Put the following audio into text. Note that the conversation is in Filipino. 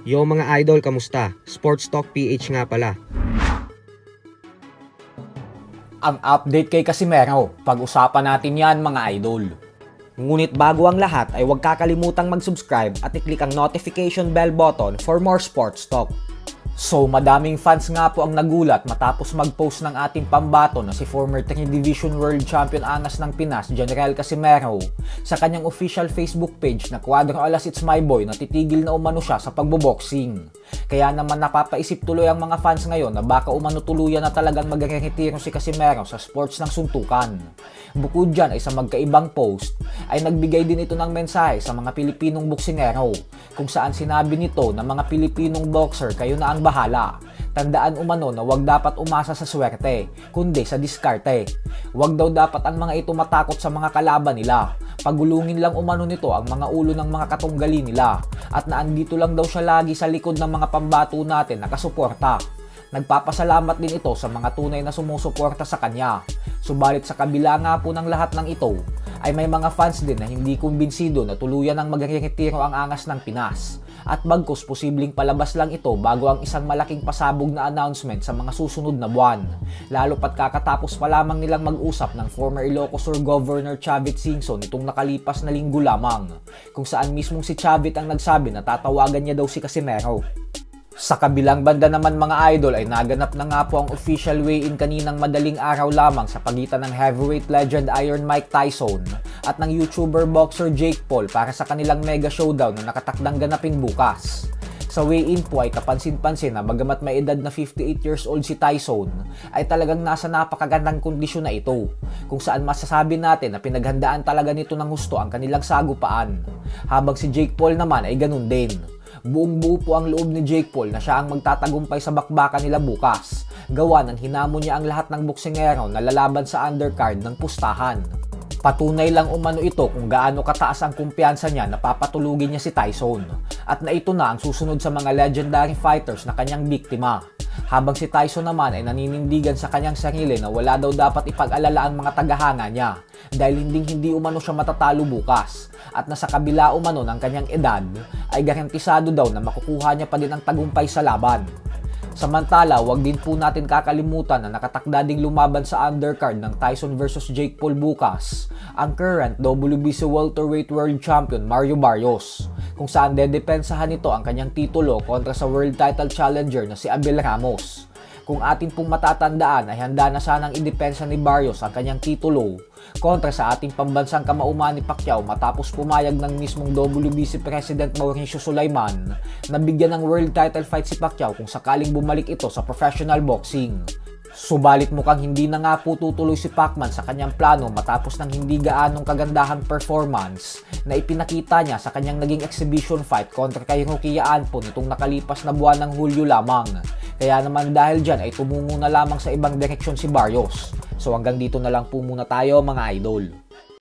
Yo mga idol, kamusta? Sports Talk PH nga pala. Ang update kay Casimero, pag-usapan natin yan mga idol. Ngunit bago ang lahat ay huwag kakalimutang mag-subscribe at i-click ang notification bell button for more sports talk. So madaming fans nga po ang nagulat matapos mag-post ng ating pambato na si former 3 Division World Champion Angas ng Pinas, General Casimero, sa kanyang official Facebook page na Cuadro Alas It's My Boy na titigil na umano siya sa pagboboxing. Kaya naman napapaisip tuloy ang mga fans ngayon na baka umano tuluyan na talagang magre-retiro si Casimero sa sports ng suntukan. Bukod dyan ay sa magkaibang post ay nagbigay din ito ng mensahe sa mga Pilipinong boksingero kung saan sinabi nito na mga Pilipinong boxer kayo na ang bahala. Tandaan umano na wag dapat umasa sa swerte, kundi sa diskarte. Wag daw dapat ang mga ito matakot sa mga kalaban nila. Pagulungin lang umano nito ang mga ulo ng mga katunggali nila at naandito lang daw siya lagi sa likod ng mga pambato natin na kasuporta. Nagpapasalamat din ito sa mga tunay na sumusuporta sa kanya. Subalit sa kabila nga po ng lahat ng ito, ay may mga fans din na hindi kumbinsido na tuluyan ang magre-retiro ang Angas ng Pinas. At bagkus posibleng palabas lang ito bago ang isang malaking pasabog na announcement sa mga susunod na buwan. Lalo pat kakatapos pa lamang nilang mag-usap ng former Ilocos Sur Governor Chavit Singson itong nakalipas na linggo lamang, kung saan mismong si Chavit ang nagsabi na tatawagan niya daw si Casimero. Sa kabilang banda naman mga idol ay naganap na nga po ang official weigh-in kaninang madaling araw lamang sa pagitan ng heavyweight legend Iron Mike Tyson at ng YouTuber boxer Jake Paul para sa kanilang mega showdown na nakatakdang ganapin bukas. Sa weigh-in po ay kapansin-pansin na bagamat may edad na 58 years old si Tyson ay talagang nasa napakagandang kondisyon na ito, kung saan masasabi natin na pinaghandaan talaga nito ng husto ang kanilang sagupaan, habang si Jake Paul naman ay ganun din. Buong-buo po ang loob ni Jake Paul na siya ang magtatagumpay sa bakbakan nila bukas, gawa ng hinamon niya ang lahat ng boksingero na lalaban sa undercard ng pustahan. Patunay lang umano ito kung gaano kataas ang kumpiyansa niya na papatulugin niya si Tyson, at na ito na ang susunod sa mga legendary fighters na kanyang biktima. Habang si Tyson naman ay naninindigan sa kanyang sarili na wala daw dapat ipag-alala ang mga tagahanga niya dahil hindi umano siya matatalo bukas, at nasa kabila umano ng kanyang edad ay garantisado daw na makukuha niya pa din ang tagumpay sa laban. Samantala, wag din po natin kakalimutan na nakatakda ding lumaban sa undercard ng Tyson vs Jake Paul bukas ang current WBC welterweight world champion Mario Barrios, kung saan dedepensahan nito ang kanyang titulo kontra sa world title challenger na si Abel Ramos. Kung atin pong matatandaan ay handa na sanang idepensa ni Barrios ang kanyang titulo kontra sa ating pambansang kamauman ni Pacquiao matapos pumayag ng mismong WBC President Mauricio Sulaiman na bigyan ng world title fight si Pacquiao kung sakaling bumalik ito sa professional boxing. Subalit mukhang hindi na nga po tutuloy si Pacman sa kanyang plano matapos ng hindi gaanong kagandahang performance na ipinakita niya sa kanyang naging exhibition fight kontra kay Rocky Anpo nitong nakalipas na buwan ng Hulyo lamang. Kaya naman dahil dyan ay tumungo na lamang sa ibang direksyon si Barrios. So hanggang dito na lang po muna tayo mga idol.